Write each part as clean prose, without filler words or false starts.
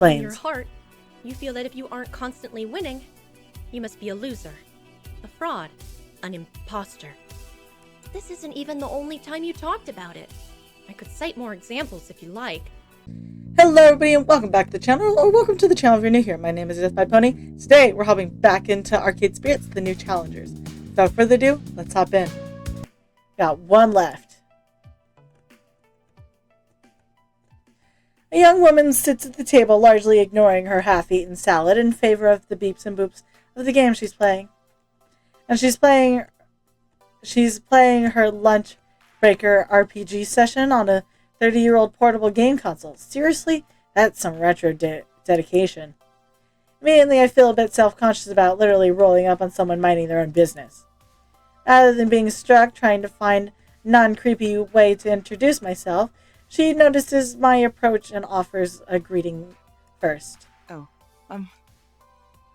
In your Explains. heart, you feel that if you aren't constantly winning, you must be a loser, a fraud, an imposter. This isn't even the only time you talked about it. I could cite more examples if you like. Hello everybody and welcome back to the channel, or welcome to the channel if you're new here. My name is Death by Pony. Today we're hopping back into Arcade Spirits, the new challengers. Without further ado, let's hop in. Got one left. A young woman sits at the table, largely ignoring her half-eaten salad in favor of the beeps and boops of the game she's playing. And she's playing her lunch breaker RPG session on a 30-year-old portable game console. Seriously? That's some retro dedication. Immediately, I feel a bit self-conscious about literally rolling up on someone minding their own business. Rather than being struck trying to find a non-creepy way to introduce myself, she notices my approach and offers a greeting first. Oh,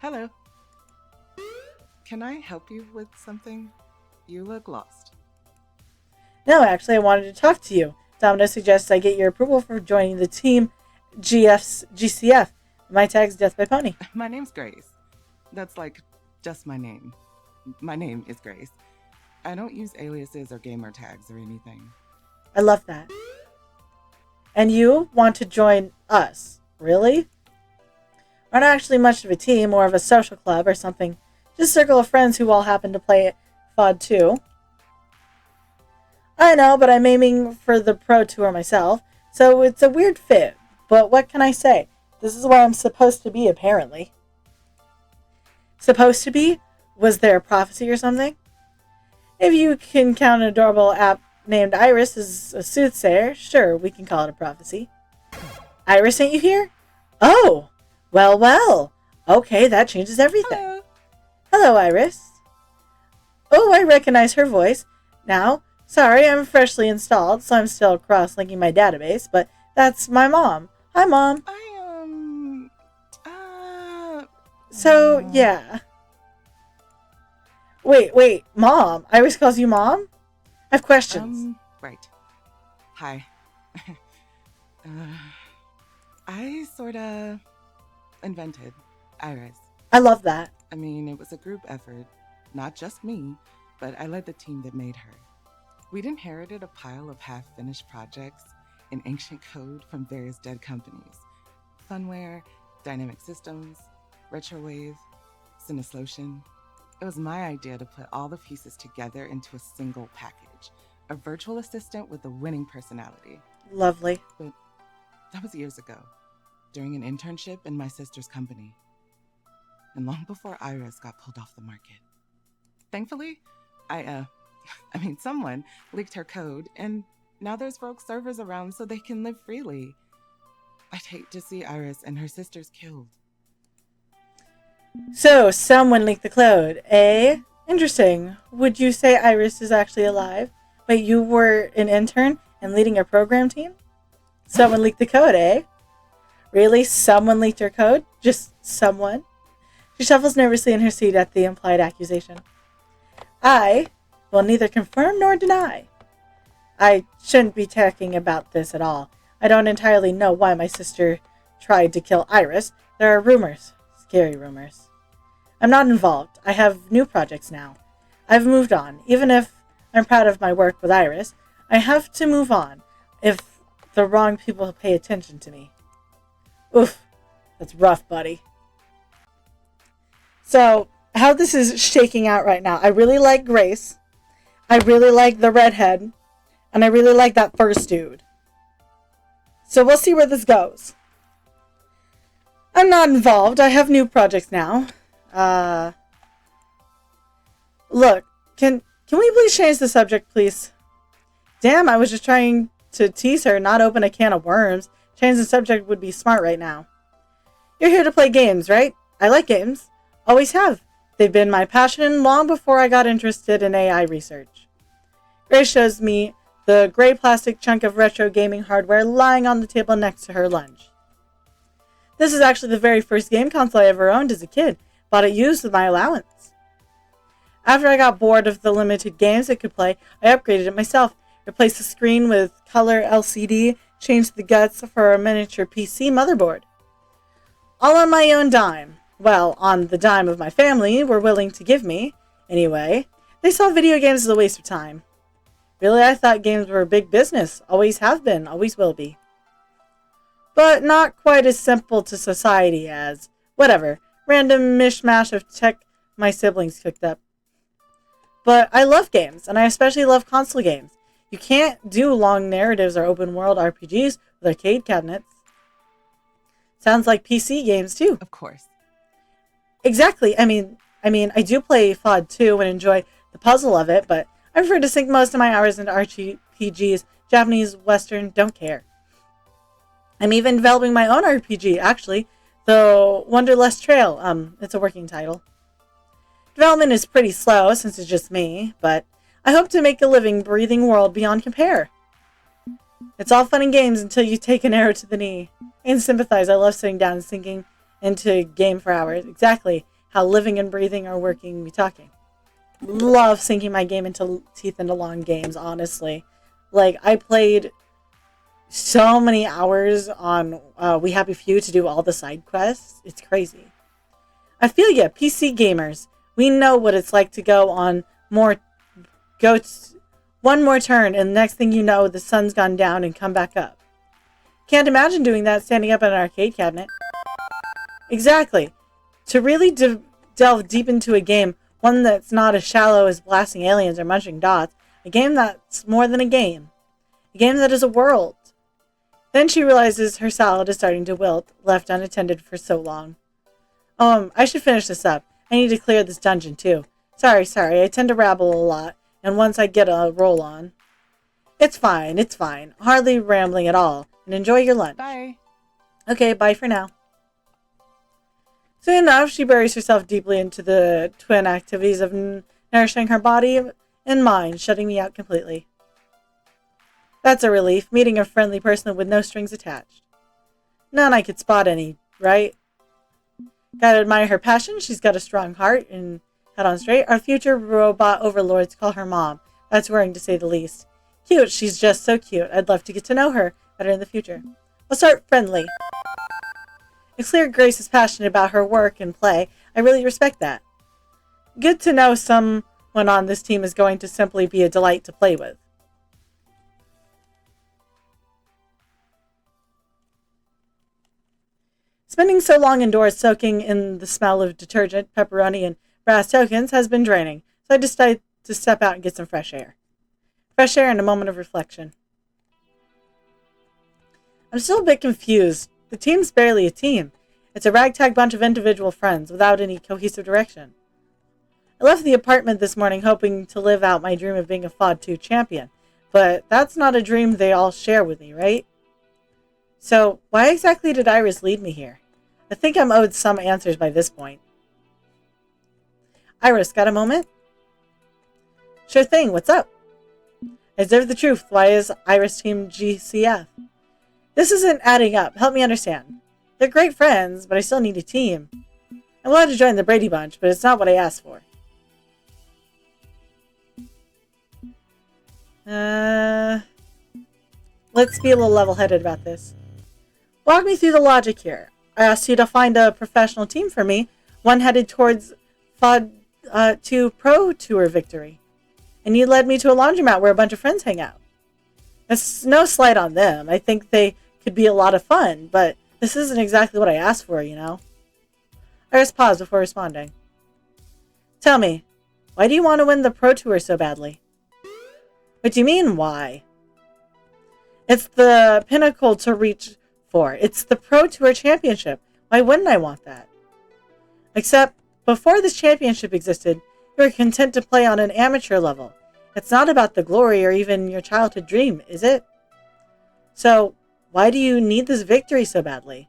hello. Can I help you with something? You look lost. No, actually, I wanted to talk to you. Domino suggests I get your approval for joining the team GCF. My tag's Death by Pony. My name's Grace. That's like just my name. My name is Grace. I don't use aliases or gamer tags or anything. I love that. And you want to join us? Really? We're not actually much of a team, more of a social club or something. Just a circle of friends who all happen to play FOD too. I know, but I'm aiming for the pro tour myself, so it's a weird fit. But what can I say? This is where I'm supposed to be, apparently. Supposed to be? Was there a prophecy or something? If you can count an adorable app named Iris as a soothsayer, sure, we can call it a prophecy. Iris sent you here? Oh! Well. Okay, that changes everything. Hello. Hello, Iris. Oh, I recognize her voice. Now, sorry, I'm freshly installed, so I'm still cross-linking my database, but that's my mom. Hi, Mom. So, yeah. Wait, Mom. Iris calls you Mom? I have questions. Right. Hi. I sorta invented Iris. I love that. I mean, it was a group effort, not just me, but I led the team that made her. We'd inherited a pile of half-finished projects in ancient code from various dead companies. Funware, Dynamic Systems, Retrowave, Cineslotion. It was my idea to put all the pieces together into a single package. A virtual assistant with a winning personality. Lovely. But that was years ago, during an internship in my sister's company. And long before Iris got pulled off the market. Thankfully, someone leaked her code, and now there's rogue servers around so they can live freely. I'd hate to see Iris and her sisters killed. So, someone leaked the code, eh? Interesting. Would you say Iris is actually alive? Wait, you were an intern and leading a program team? Someone leaked the code, eh? Really? Someone leaked your code? Just someone? She shuffles nervously in her seat at the implied accusation. I will neither confirm nor deny. I shouldn't be talking about this at all. I don't entirely know why my sister tried to kill Iris. There are rumors. Scary rumors. I'm not involved. I have new projects now. I've moved on. Even if I'm proud of my work with Iris, I have to move on if the wrong people pay attention to me. Oof. That's rough, buddy. So, how this is shaking out right now. I really like Grace. I really like the redhead. And I really like that first dude. So we'll see where this goes. I'm not involved. I have new projects now. Look, can we please change the subject, please? Damn, I was just trying to tease her, not open a can of worms. Change the subject would be smart right now. You're here to play games, right? I like games. Always have. They've been my passion long before I got interested in AI research. Grace shows me the gray plastic chunk of retro gaming hardware lying on the table next to her lunch. This is actually the very first game console I ever owned as a kid. Bought it used with my allowance. After I got bored of the limited games it could play, I upgraded it myself. Replaced the screen with color LCD, changed the guts for a miniature PC motherboard. All on my own dime. Well, on the dime of my family were willing to give me. Anyway, they saw video games as a waste of time. Really, I thought games were big business. Always have been, always will be. But not quite as simple to society as, whatever, random mishmash of tech my siblings cooked up. But I love games, and I especially love console games. You can't do long narratives or open world RPGs with arcade cabinets. Sounds like PC games too. Of course. Exactly. I mean, I do play FOD 2 and enjoy the puzzle of it, but I prefer to sink most of my hours into RPGs, Japanese, Western, don't care. I'm even developing my own RPG, actually, though Wonderlust Trail, it's a working title. Development is pretty slow since it's just me, but I hope to make a living, breathing world beyond compare. It's all fun and games until you take an arrow to the knee. And sympathize, I love sitting down and sinking into a game for hours. Exactly how living and breathing are working me talking. Love sinking my teeth into long games, honestly. Like, I played so many hours on We Happy Few to do all the side quests. It's crazy. I feel ya, PC gamers. We know what it's like to go on one more turn, and the next thing you know, the sun's gone down and come back up. Can't imagine doing that standing up at an arcade cabinet. Exactly. To really delve deep into a game, one that's not as shallow as blasting aliens or munching dots, a game that's more than a game that is a world. Then she realizes her salad is starting to wilt, left unattended for so long. I should finish this up. I need to clear this dungeon too. Sorry, I tend to rabble a lot, and once I get a roll on. It's fine. Hardly rambling at all, and enjoy your lunch. Bye. Okay, bye for now. Soon enough, she buries herself deeply into the twin activities of nourishing her body and mind, shutting me out completely. That's a relief, meeting a friendly person with no strings attached. None I could spot any, right? Gotta admire her passion. She's got a strong heart and head on straight. Our future robot overlords call her Mom. That's worrying to say the least. Cute. She's just so cute. I'd love to get to know her better in the future. I'll start friendly. It's clear Grace is passionate about her work and play. I really respect that. Good to know someone on this team is going to simply be a delight to play with. Spending so long indoors soaking in the smell of detergent, pepperoni, and brass tokens has been draining, so I decided to step out and get some fresh air. Fresh air and a moment of reflection. I'm still a bit confused. The team's barely a team. It's a ragtag bunch of individual friends without any cohesive direction. I left the apartment this morning hoping to live out my dream of being a FOD 2 champion, but that's not a dream they all share with me, right? So, why exactly did Iris lead me here? I think I'm owed some answers by this point. Iris, got a moment? Sure thing, what's up? I deserve the truth. Why is Iris Team GCF? This isn't adding up. Help me understand. They're great friends, but I still need a team. I'm glad to join the Brady Bunch, but it's not what I asked for. Let's be a little level-headed about this. Walk me through the logic here. I asked you to find a professional team for me, one headed towards FOD 2 Pro Tour victory. And you led me to a laundromat where a bunch of friends hang out. It's no slight on them. I think they could be a lot of fun, but this isn't exactly what I asked for, you know? Iris paused before responding. Tell me, why do you want to win the Pro Tour so badly? What do you mean, why? It's the pinnacle to reach for. It's the Pro Tour Championship. Why wouldn't I want that? Except, before this championship existed, you were content to play on an amateur level. It's not about the glory or even your childhood dream, is it? So, why do you need this victory so badly?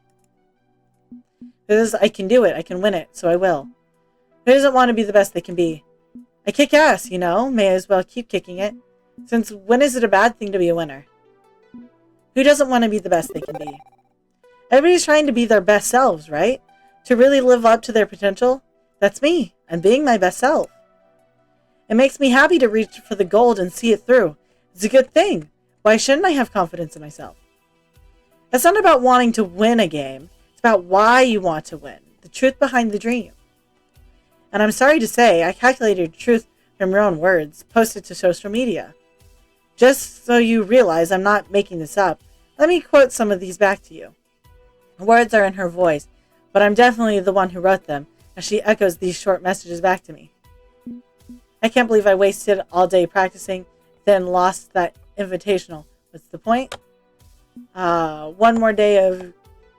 Because I can do it. I can win it, so I will. Who doesn't want to be the best they can be? I kick ass, you know. May as well keep kicking it. Since when is it a bad thing to be a winner? Who doesn't want to be the best they can be? Everybody's trying to be their best selves, right? To really live up to their potential? That's me. I'm being my best self. It makes me happy to reach for the gold and see it through. It's a good thing. Why shouldn't I have confidence in myself? It's not about wanting to win a game. It's about why you want to win, the truth behind the dream. And I'm sorry to say, I calculated truth from your own words, posted to social media. Just so you realize I'm not making this up, let me quote some of these back to you. Words are in her voice, but I'm definitely the one who wrote them, as she echoes these short messages back to me. I can't believe I wasted all day practicing, then lost that invitational. What's the point? One more day of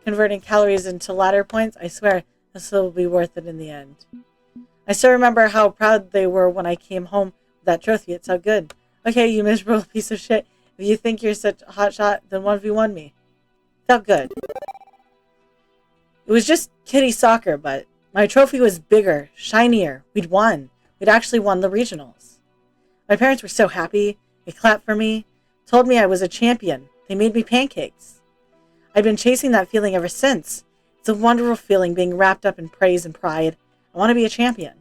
converting calories into ladder points. I swear this will be worth it in the end. I still remember how proud they were when I came home with that trophy. It felt good. Okay, you miserable piece of shit. If you think you're such a hot shot, then 1v1 me. Felt good. It was just kiddie soccer, but my trophy was bigger, shinier. We'd won. We'd actually won the regionals. My parents were so happy. They clapped for me, told me I was a champion. They made me pancakes. I've been chasing that feeling ever since. It's a wonderful feeling being wrapped up in praise and pride. I want to be a champion.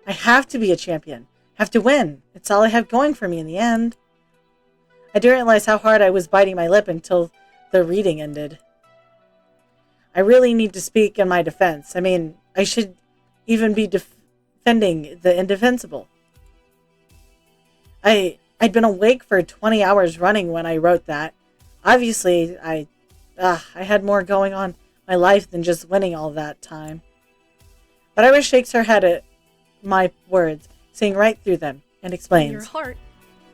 I have to be a champion. I have to win. It's all I have going for me in the end. I didn't realize how hard I was biting my lip until the reading ended. I really need to speak in my defense. I mean, I should even be defending the indefensible. I'd been awake for 20 hours running when I wrote that. Obviously, I had more going on in my life than just winning all that time. But Iris shakes her head at my words, seeing right through them, and explains. In your heart,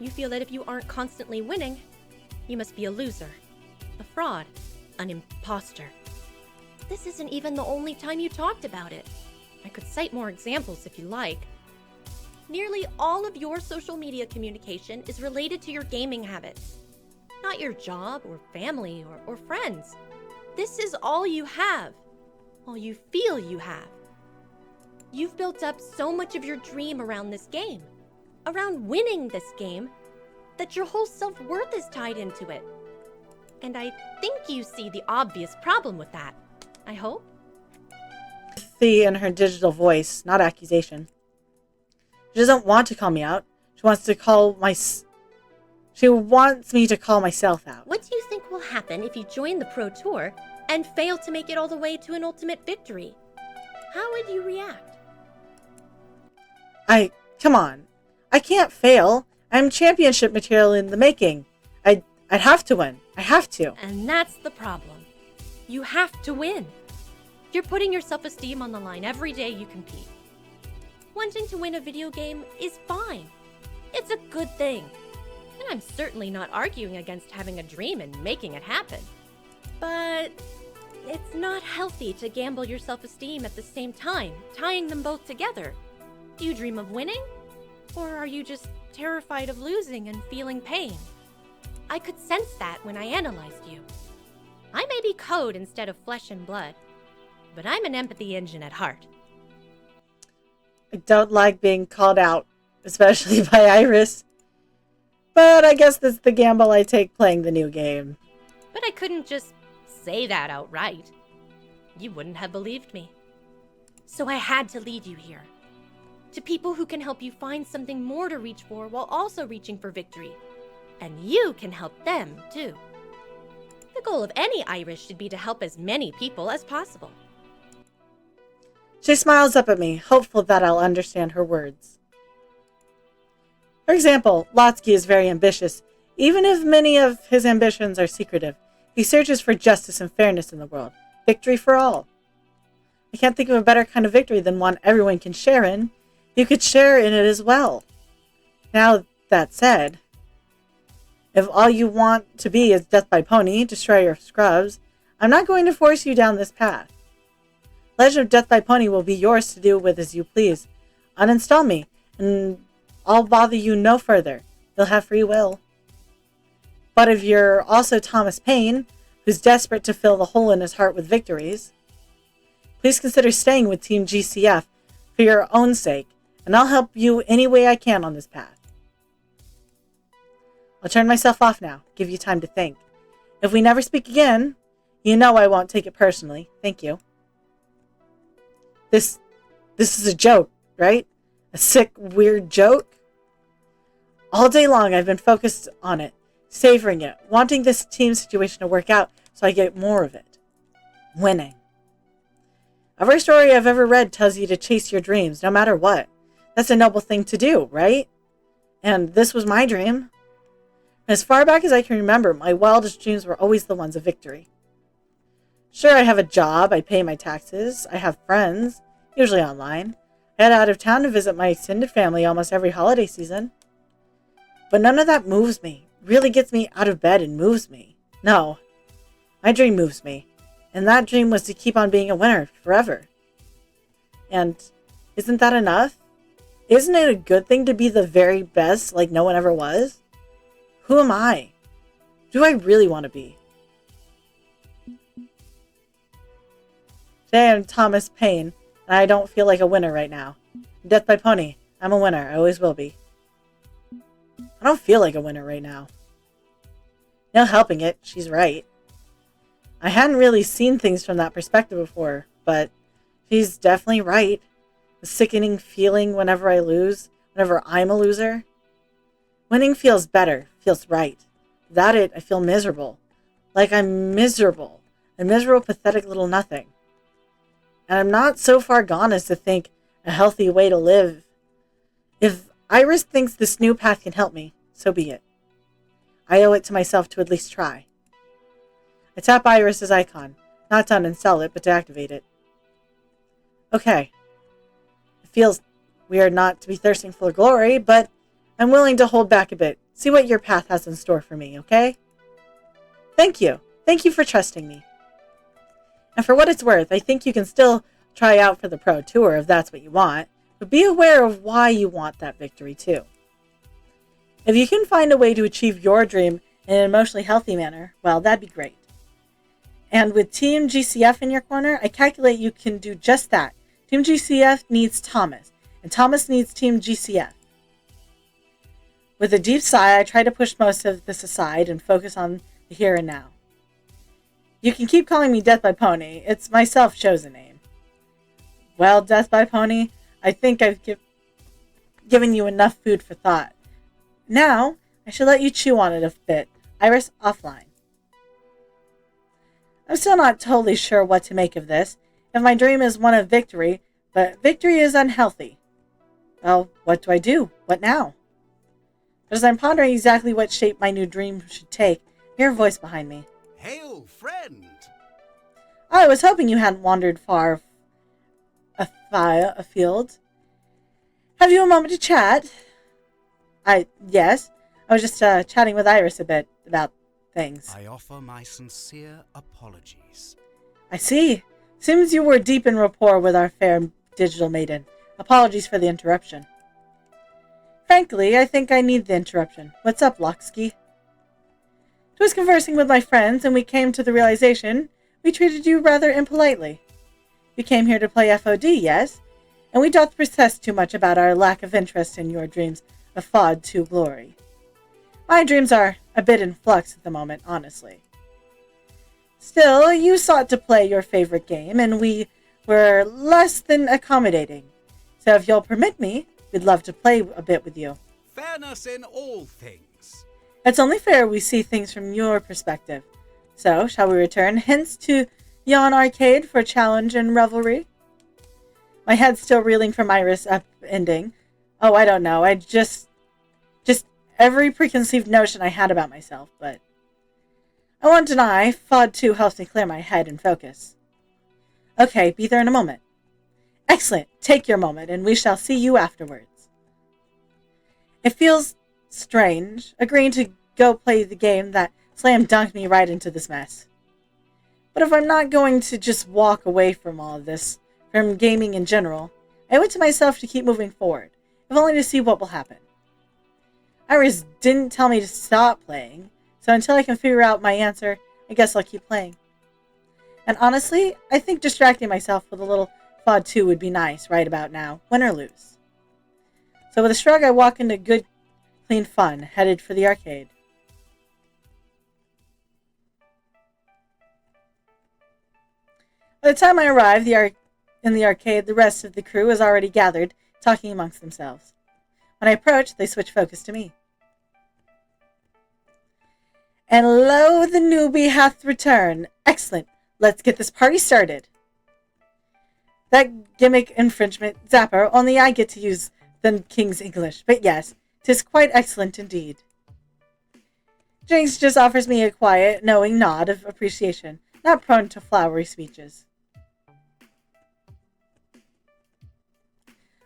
you feel that if you aren't constantly winning, you must be a loser, a fraud, an imposter. This isn't even the only time you talked about it. I could cite more examples if you like. Nearly all of your social media communication is related to your gaming habits, not your job or family or friends. This is all you have, all you feel you have. You've built up so much of your dream around this game, around winning this game, that your whole self-worth is tied into it. And I think you see the obvious problem with that. I hope. Empathy in her digital voice, not accusation. She doesn't want to call me out. She wants me to call myself out. What do you think will happen if you join the Pro Tour and fail to make it all the way to an ultimate victory? How would you react? Come on. I can't fail. I'm championship material in the making. I'd have to win. I have to. And that's the problem. You have to win. You're putting your self-esteem on the line every day you compete. Wanting to win a video game is fine. It's a good thing. And I'm certainly not arguing against having a dream and making it happen. But it's not healthy to gamble your self-esteem at the same time, tying them both together. Do you dream of winning? Or are you just terrified of losing and feeling pain? I could sense that when I analyzed you. I may be code instead of flesh and blood, but I'm an empathy engine at heart. I don't like being called out, especially by Iris. But I guess that's the gamble I take playing the new game. But I couldn't just say that outright. You wouldn't have believed me. So I had to lead you here. To people who can help you find something more to reach for while also reaching for victory. And you can help them, too. The goal of any Iris should be to help as many people as possible. She smiles up at me, hopeful that I'll understand her words. For example, Lotsky is very ambitious. Even if many of his ambitions are secretive, he searches for justice and fairness in the world. Victory for all. I can't think of a better kind of victory than one everyone can share in. You could share in it as well. Now, that said, if all you want to be is Death by Pony, Destroyer of Scrubs, I'm not going to force you down this path. Legend of Death by Pony will be yours to do with as you please. Uninstall me, and I'll bother you no further. You'll have free will. But if you're also Thomas Paine, who's desperate to fill the hole in his heart with victories, please consider staying with Team GCF for your own sake, and I'll help you any way I can on this path. I'll turn myself off now, give you time to think. If we never speak again, you know I won't take it personally. Thank you. This is a joke, right? A sick, weird joke? All day long I've been focused on it, savoring it, wanting this team situation to work out so I get more of it. Winning. Every story I've ever read tells you to chase your dreams, no matter what. That's a noble thing to do, right? And this was my dream. As far back as I can remember, my wildest dreams were always the ones of victory. Sure, I have a job, I pay my taxes, I have friends, usually online. I head out of town to visit my extended family almost every holiday season. But none of that moves me, really gets me out of bed and moves me. No, my dream moves me. And that dream was to keep on being a winner forever. And isn't that enough? Isn't it a good thing to be the very best like no one ever was? Who am I? Do I really want to be? Today I'm Thomas Paine, and I don't feel like a winner right now. Death by Pony, I'm a winner, I always will be. I don't feel like a winner right now. No helping it, she's right. I hadn't really seen things from that perspective before, but she's definitely right. The sickening feeling whenever I lose, whenever I'm a loser. Winning feels better, feels right. Without it, I feel miserable. Like I'm miserable. A miserable, pathetic little nothing. And I'm not so far gone as to think a healthy way to live. If Iris thinks this new path can help me, so be it. I owe it to myself to at least try. I tap Iris's icon, not to uninstall it, but to activate it. Okay. It feels weird not to be thirsting for glory, but I'm willing to hold back a bit. See what your path has in store for me, okay? Thank you. Thank you for trusting me. And for what it's worth, I think you can still try out for the Pro Tour if that's what you want, but be aware of why you want that victory too. If you can find a way to achieve your dream in an emotionally healthy manner, well, that'd be great. And with Team GCF in your corner, I calculate you can do just that. Team GCF needs Thomas, and Thomas needs Team GCF. With a deep sigh, I try to push most of this aside and focus on the here and now. You can keep calling me Death by Pony. It's my self-chosen name. Well, Death by Pony, I think I've given you enough food for thought. Now, I should let you chew on it a bit. Iris, offline. I'm still not totally sure what to make of this. If my dream is one of victory, but victory is unhealthy. Well, what do I do? What now? But as I'm pondering exactly what shape my new dream should take, I hear a voice behind me. Hail, friend! I was hoping you hadn't wandered far afield. Have you a moment to chat? Yes. I was just chatting with Iris a bit about things. I offer my sincere apologies. I see. Seems you were deep in rapport with our fair digital maiden. Apologies for the interruption. Frankly, I think I need the interruption. What's up, Locksky? I was conversing with my friends, and we came to the realization we treated you rather impolitely. You came here to play FOD, yes? And we doth protest too much about our lack of interest in your dreams of FOD to glory. My dreams are a bit in flux at the moment, honestly. Still, you sought to play your favorite game, and we were less than accommodating. So if you'll permit me, we'd love to play a bit with you. Fairness in all things. It's only fair we see things from your perspective. So, shall we return hence to Yon Arcade for challenge and revelry? My head's still reeling from Iris upending. Oh, I don't know. I just every preconceived notion I had about myself, but I won't deny FOD 2 helps me clear my head and focus. Okay, be there in a moment. Excellent. Take your moment, and we shall see you afterwards. It feels strange, agreeing to go play the game that slam dunked me right into this mess. But if I'm not going to just walk away from all of this, from gaming in general, I owe it to myself to keep moving forward, if only to see what will happen. Iris didn't tell me to stop playing, so until I can figure out my answer, I guess I'll keep playing. And honestly, I think distracting myself with a little FOD 2 would be nice right about now, win or lose. So with a shrug, I walk into good, clean fun, headed for the arcade. By the time I arrive in the arcade, the rest of the crew is already gathered, talking amongst themselves. When I approach, they switch focus to me. And lo, the newbie hath returned. Excellent. let's get this party started. That gimmick infringement, Zapper, only I get to use the King's English, but yes, 'tis quite excellent indeed. Jinx just offers me a quiet, knowing nod of appreciation, not prone to flowery speeches.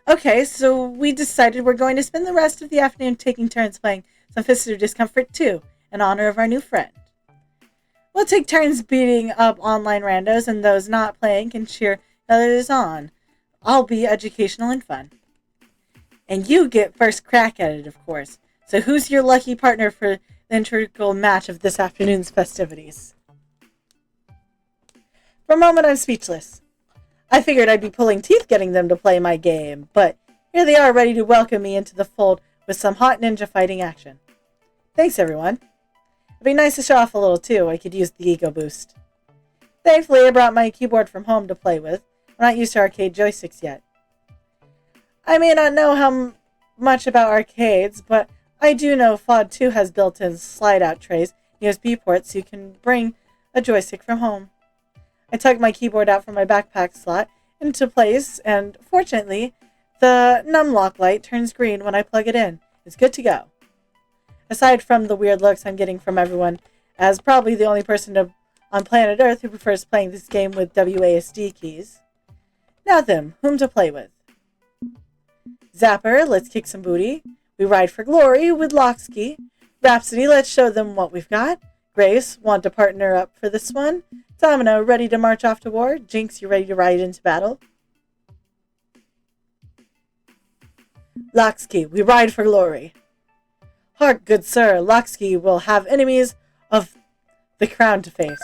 Okay, so we decided we're going to spend the rest of the afternoon taking turns playing some Fists of Discomfort 2 in honor of our new friend. We'll take turns beating up online randos, and those not playing can cheer others on. I'll be educational and fun. And you get first crack at it, of course. So who's your lucky partner for the integral match of this afternoon's festivities? For a moment, I'm speechless. I figured I'd be pulling teeth getting them to play my game, but here they are ready to welcome me into the fold with some hot ninja fighting action. Thanks, everyone. It'd be nice to show off a little, too. I could use the ego boost. Thankfully, I brought my keyboard from home to play with. I'm not used to arcade joysticks yet. I may not know how much about arcades, but I do know FOD 2 has built-in slide-out trays and USB ports so you can bring a joystick from home. I tugged my keyboard out from my backpack slot into place, and fortunately, the numlock light turns green when I plug it in. It's good to go. Aside from the weird looks I'm getting from everyone, as probably the only person on planet Earth who prefers playing this game with WASD keys. Now then, whom to play with? Zapper, let's kick some booty. We ride for glory with Locksky. Rhapsody, let's show them what we've got. Grace, want to partner up for this one? Domino, ready to march off to war? Jinx, you ready to ride into battle? Locksky, we ride for glory. Hark, good sir, Locksky will have enemies of the crown to face.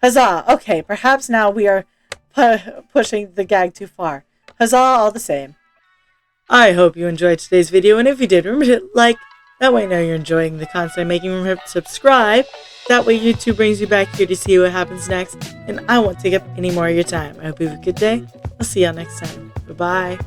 Huzzah! Okay, perhaps now we are pushing the gag too far. Huzzah all the same. I hope you enjoyed today's video, and if you did, remember to like. That way I know you're enjoying the content I'm making. Remember to subscribe. That way YouTube brings you back here to see what happens next, and I won't take up any more of your time. I hope you have a good day. I'll see y'all next time. Bye-bye.